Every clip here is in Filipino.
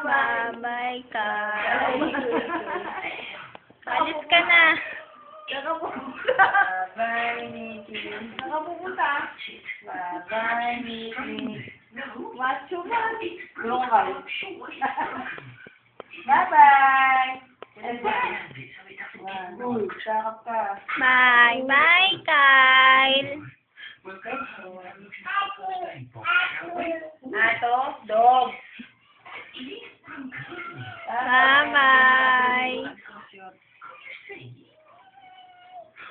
Bye-bye ka. Alis ka na. Bye-bye, Nikki. Nakapupunta. Bye-bye, Nikki. Macho man. Tulong ka. Bye-bye. Uy, sakap ka. Bye-bye, Kyle. Ato, dog. Bye-bye.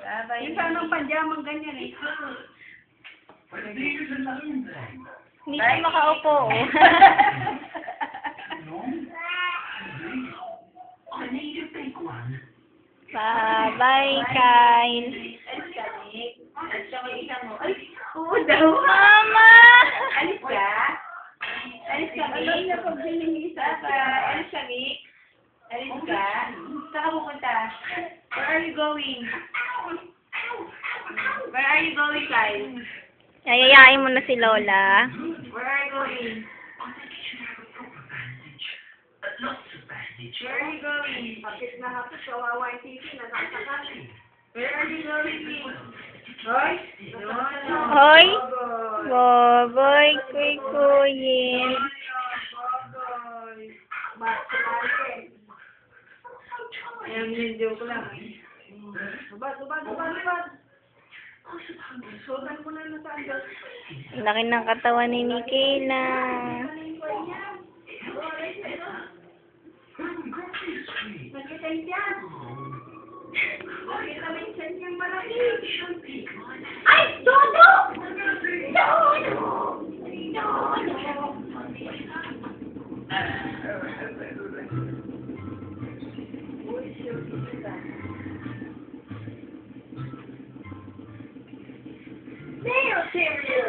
Bye-bye. Yung sanang panjamang ganyan eh. Hindi ka makaupo. Bye-bye, Kyle. Oo daw. Mama! Alis ka? Alis ka, alam niya pag binihisa ka. Alis ka, Mick. Alis ka? Saan ka pupunta? Where are you going? Where are you going, Kyle? Yayayain mo na si Lola. Where are you going? Where are you going? Hapit na hapit, kawawa yung TV, nasasakal. Where are you going, Mick? Hoy? No. Hoy! Boboy. Boboy, kuy-kuyin. Boboy. Bakit? Ayan yung joke lang. Subad. Sudan mo na sa andal. Laki ng katawan ni Michaela. Nagkitensya. Nakita mo yung sensyung malaki. Ay! Dodo! Nail cereal!